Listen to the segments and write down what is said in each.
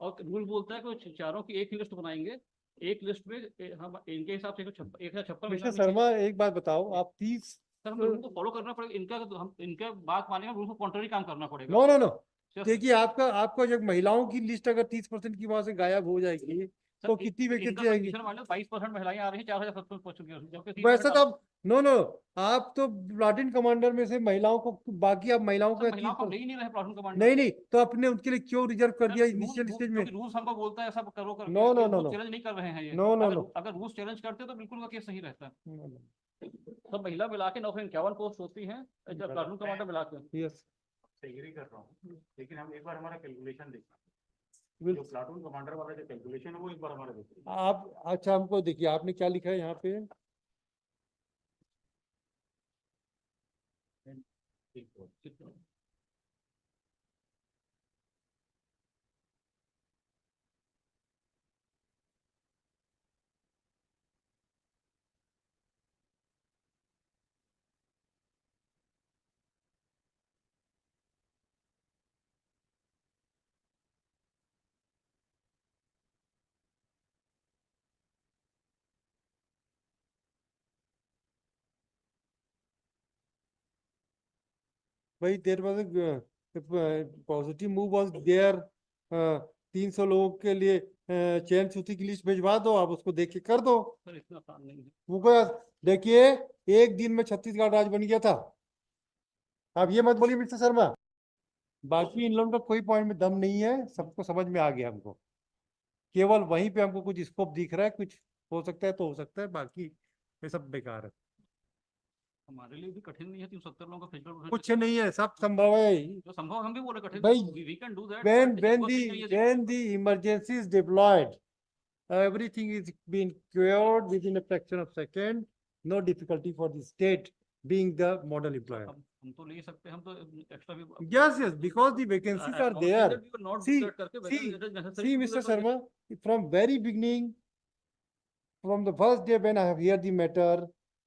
और रूल बोलता है कि चारों की एक ही लिस्ट बनाएंगे, एक लिस्ट में हम इनके हिसाब से 156 मिस्टर शर्मा एक बात बताओ, आप 30 सर हम रूल को फॉलो करना पड़ेगा, इनका तो हम इनका बात मानेंगे, रूल को कॉन्ट्ररी काम करना पड़ेगा। नो नो नो, देखिए आपका आपका जब महिलाओं की लिस्ट अगर 30% की वहां से गायब हो जाएगी तो कितनी वैकेंसी आएगी? 22% महिलाएं आ रही है, 4070 पहुंच चुकी है। वैसे तो आप नो नो, आप तो प्लाटून कमांडर में से महिलाओं को, बाकी आप महिलाओं को महिलाओं को ले ही नहीं रहे प्लाटून कमांडर। नहीं नहीं, तो आपने उनके लिए क्यों रिजर्व कर दिया इनिशियल स्टेज में? रूल्स हमको बोलता है सब करो करके। No no no no, challenge नहीं कर रहे हैं ये। नो नो नो, अगर रूल्स चैलेंज करते तो बिल्कुल केस सही रहता। सब महिला मिला के 951 पोस्ट होती है प्लाटून कमांडर मिला के। यस, एग्री कर रहा हूँ, लेकिन हम एक बार हमारा कैलकुलेशन देखना, जो प्लाटून कमांडर वाला जो कैलकुलेशन है वो एक बार हमारा देखिए आप। अच्छा हमको देखिए आपने क्या लिखा है यहाँ पे? भाई there was positive move was there, 300 लोगों के लिए चयन सूची की लिस्ट भिजवा दो, आप उसको देख के कर दो। सर इतना आसान नहीं है। वो देखिए एक दिन में छत्तीसगढ़ राज्य बन गया था। आप ये मत बोलिए मिस्टर शर्मा, बाकी इन लोगों का कोई पॉइंट में दम नहीं है, सबको समझ में आ गया हमको। केवल वहीं पे हमको कुछ स्कोप दिख रहा है, कुछ हो सकता है तो हो सकता है, बाकी ये सब बेकार है। हमारे लिए भी कठिन नहीं है 370 लोगों का फिजिकल कुछ नहीं है, सब संभव है। जो संभव हम भी बोले कठिन भाई we can do that. when the emergency is deployed, everything is being cured within a fraction of second, no difficulty for the state being the model employer. हम तो ले सकते हैं, हम तो एक्स्ट्रा भी। Yes, because the vacancies are there. See Mr. Sharma, from very beginning, from the first day when I have heard the matter,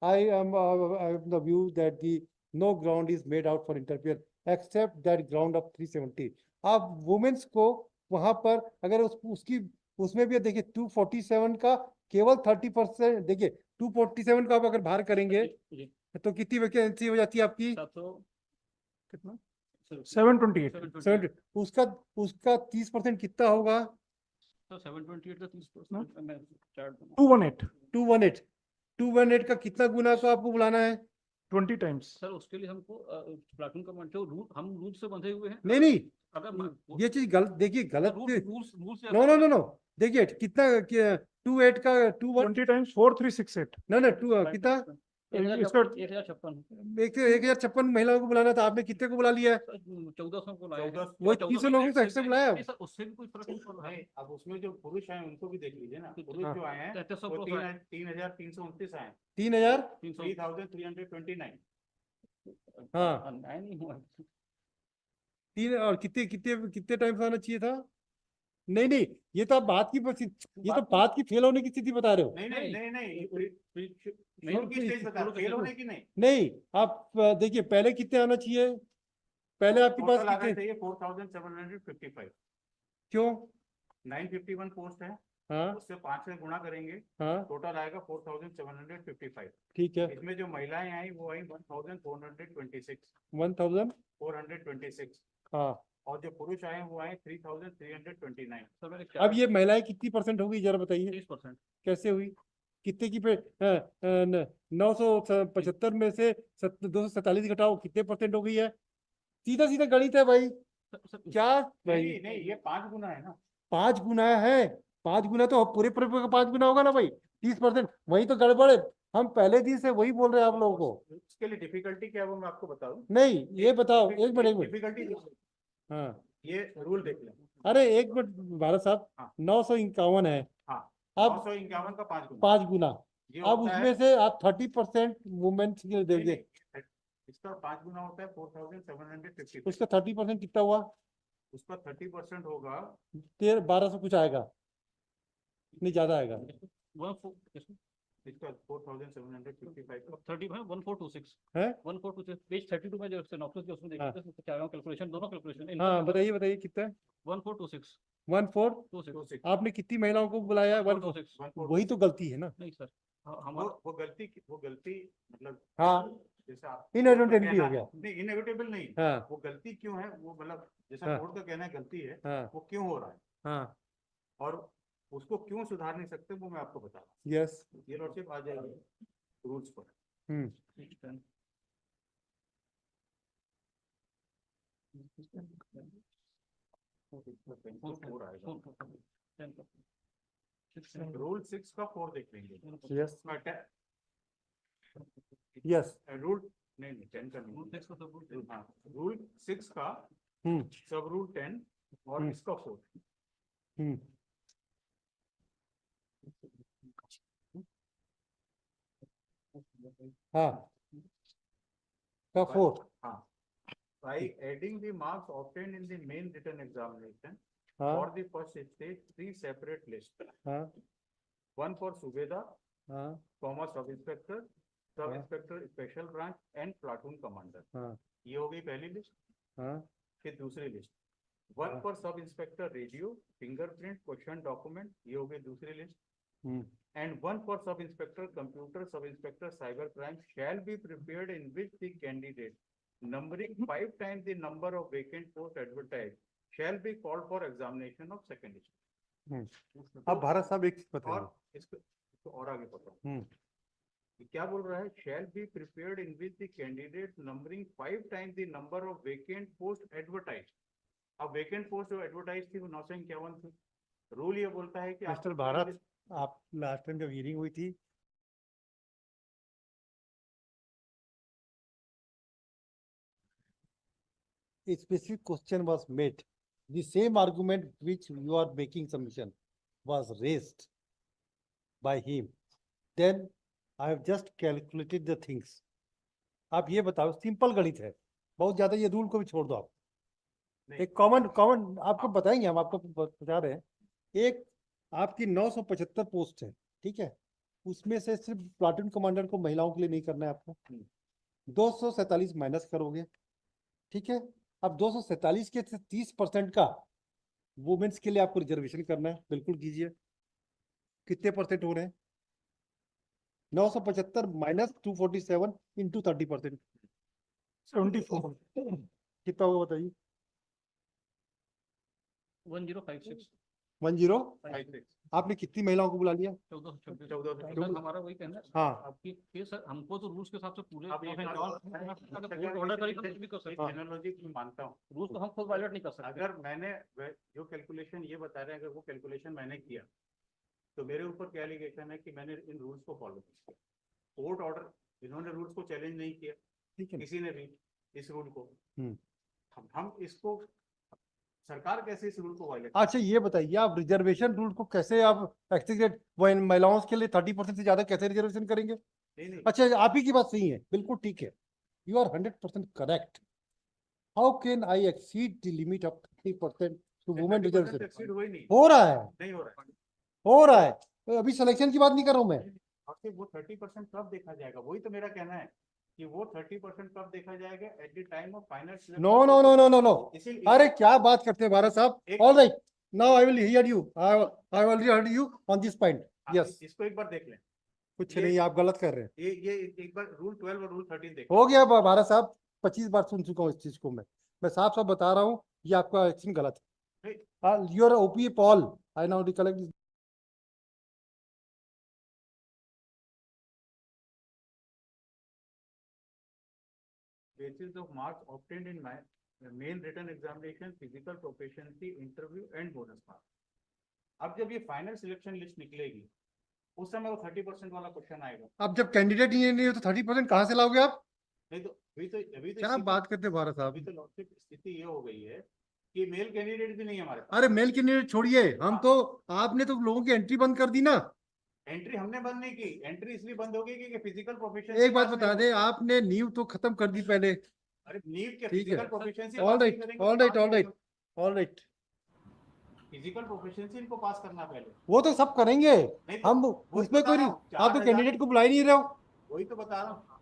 I am of the view that the no ground is made out for interfere except that ground of 370. आप women's को वहां पर अगर उसकी उसमें भी देखिए 247 का केवल 30%, देखिए 247 का आप अगर बाहर करेंगे तो कितनी वैकेंसी हो जाती है आपकी? कितना? 728। उसका उसका 30% कितना होगा? तो 728 का 30% मैं 218 218 का कितना गुना को आपको बुलाना है? 20 टाइम्स। सर उसके लिए हमको प्लाटून कमांडर जो रूल हम रूल से बंधे हुए हैं। नहीं अगर ये चीज गलत, देखिए गलत। Rules no no no no, देखिए कितना 28 का 20 टाइम्स 4368। ना 2 कितना? 1056 महिलाओं को बुलाना था, आपने कितने को बुला लिया है? 1400 को लाया। वो 300 लोगों को एक्स्ट्रा बुलाया। उससे भी कोई फर्क नहीं पड़ रहा है। अब उसमें जो पुरुष आए उनको भी देख लीजिए ना, पुरुष जो आए हैं 3329 आए। 3329। हाँ नहीं हुआ। 3 और कितने कितने कितने टाइम से आना चाहिए था? नहीं ये तो आप बात की ये तो बात की फेल होने की स्थिति बता रहे हो। नहीं आप देखिए पहले कितने आना चाहिए, पहले आपके पास कितने? 4755। क्यों? 951 पोस्ट है। हाँ उससे 5 से गुणा करेंगे, हाँ टोटल आएगा 4755। ठीक है। इसमें जो महिलाएं आई वो आई 1426। 1426 हाँ, और जो पुरुष आए वो आए 3329। अब ये महिलाएं कितनी परसेंट होगी जरा बताइए? 30%। कैसे हुई? कितने की पे 975 में से 247 घटाओ, कितने परसेंट हो गई है? सीधा सीधा गणित है भाई। क्या भाई? नहीं ये 5 गुना है ना। 5 गुना है, 5 गुना तो पूरे पूरे का 5 गुना होगा ना भाई। 30% वही तो गड़बड़ है। हम पहले दिन से वही बोल रहे हैं आप लोगों को। उसके लिए डिफिकल्टी क्या है वो मैं आपको बता दूं। नहीं ये बताओ, एक मिनट डिफिकल्टी। हाँ ये रूल देख लें। अरे एक मिनट भारत साहब, 951 है। हाँ अब 951 का 5 गुना। 5 गुना, अब उसमें से आप 30% वुमेन्स के देंगे। इसका 5 गुना होता है 4750। उसका 30% कितना हुआ? उसका 30% होगा 1200 कुछ आएगा, नहीं ज्यादा आएगा। इसका 4755 1426 है 1426 पेज 32 में जो नॉक्स के उसमें देखिए कैलकुलेशन, दोनों कैलकुलेशन। हाँ बताइए कितना है? 1426 1-4 2-6 आपने कितनी महिलाओं को बुलाया है? 1-4 2-6 वही तो गलती है ना। नहीं सर वो हमारा वो गलती मतलब हाँ जैसे आप इनएडवर्टेंटली हो गया। नहीं, इनएविटेबल नहीं। हाँ वो गलती क्यों है, वो मतलब जैसा हाँ कोर्ट का कहना है गलती है, हाँ वो क्यों हो रहा है हाँ और उसको क्यों सुधार नहीं सकते, वो मैं आपको बता रहा यस हूँ। ये लॉर्डशिप आ जाएगी रूल्स पर। हम्म फोर आएगा। रूल 6 का 4 देख लेंगे। यस इसमें यस रूल नहीं 10 का नहीं। हाँ, रूल 6 का सब रूल 10 और इसका 4। हम्म हाँ का 4 हाँ, by adding the marks obtained in the main written examination हाँ for the first stage, 3 separate lists. हाँ One for Subedar, हाँ sub inspector, sub inspector special branch and platoon commander. हाँ ये हो गई पहली लिस्ट। हाँ फिर दूसरी list, one for sub inspector radio fingerprint question document, ये हो गई दूसरी list. And one for sub inspector computer sub inspector cyber crime shall be prepared in which the candidate numbering 5 times the number of vacant posts advertised shall be called for examination of second list. अब भारत साहब एक चीज बताइए। और इसको और आगे बताओ। क्या बोल रहा है? shall be prepared in which the candidate numbering 5 times the number of vacant posts advertised. अब vacant post जो advertised थी वो 951 थी। रूल ये बोलता है कि मिस्टर भारत, आप लास्ट टाइम जब हियरिंग हुई थी a specific question was made. The same argument which you are making submission was raised by him. Then I have just calculated the things. आप ये बताओ, सिंपल गणित है, बहुत ज्यादा ये रूल को भी छोड़ दो आप। एक कॉमन आपको बताएंगे, हम आपको बता रहे हैं। एक आपकी 975 पोस्ट है, ठीक है, उसमें से सिर्फ प्लाटून कमांडर को महिलाओं के लिए नहीं करना है आपको, 247 माइनस करोगे, ठीक है। अब 247 के 30% का वुमेन्स के लिए आपको रिजर्वेशन करना है, बिल्कुल कीजिए। कितने परसेंट हो रहे हैं? 975 माइनस 247 इंटू 30%, 74. कितना होगा बताइए? 1056 1056। आपने कितनी महिलाओं को बुला लिया? 1426। हमारा वही कहना है। हाँ, आपकी ये सर हमको तो रूल्स के हिसाब से पूरे आप एक ऑर्डर करेंगे भी कर सकते हैं। टेक्नोलॉजी मानता हूँ, रूल्स तो हम खुद वायलेट नहीं कर सकते। अगर मैंने जो कैलकुलेशन ये बता रहे हैं, अगर वो कैलकुलेशन मैंने किया तो मेरे ऊपर क्या एलिगेशन है कि मैंने इन रूल्स को फॉलो किया। कोर्ट ऑर्डर, इन्होंने रूल्स को चैलेंज नहीं किया, ठीक है। किसी ने भी इस रूल को। हम इसको, सरकार कैसे इस रूल को वायलेट? अच्छा ये बताइए, आप रिजर्वेशन रूल को कैसे आप एक्सीडेंट महिलाओं के लिए 30% से ज्यादा कैसे रिजर्वेशन करेंगे? नहीं, अच्छा, आप ही की बात सही है, बिल्कुल ठीक है, you are 100% correct. How can I exceed the limit of 30% to women reservation? हो रहा है, नहीं हो रहा है। हो रहा है, तो अभी सिलेक्शन की बात नहीं कर रहा हूं मैं। और वो 30% कब देखा जाएगा? वही तो मेरा कहना है कि वो 30% कब देखा जाएगा? At the time of final. No no no no no no, अरे क्या बात करते हैं भारत साहब। All right, now I will hear you, I already heard you on this point. Yes, इसको एक बार देख लें। कुछ नहीं, आप गलत कर रहे हैं। ये एक बार रूल 12 और रूल 13 देख हो गया भारत साहब, 25 बार सुन चुका हूँ इस चीज को। मैं साफ साफ बता रहा हूँ, ये आपका एक्शन गलत है। Your OP Paul, I now recollect. basis of marks obtained in my main written examination, physical proficiency, interview and bonus marks. अब जब ये फाइनल सिलेक्शन लिस्ट निकलेगी, उस समय वो 30% वाला क्वेश्चन आएगा। अब जब कैंडिडेट ही नहीं है तो 30% कहाँ से लाओगे आप? नहीं तो अभी तो क्या बात करते हैं भारत साहब। अभी तो लॉजिक स्थिति ये हो गई है कि मेल कैंडिडेट भी नहीं है हमारे पास। अरे मेल कैंडिडेट छोड़िए, हम तो, आपने तो लोगों की एंट्री बंद कर दी ना। एंट्री हमने बंद नहीं की, एंट्री इसलिए बंद हो गई कि फिजिकल प्रोफेशन। एक बात बता दे, आपने नींव तो खत्म कर दी पहले। अरे नीव के ठीक है, physical proficiency. All right all right all right all right, physical proficiency इनको पास करना पहले। वो तो सब करेंगे, हम उसमें कोई नहीं। आप तो कैंडिडेट को बुला ही नहीं रहे हो। वही तो बता रहा हूँ।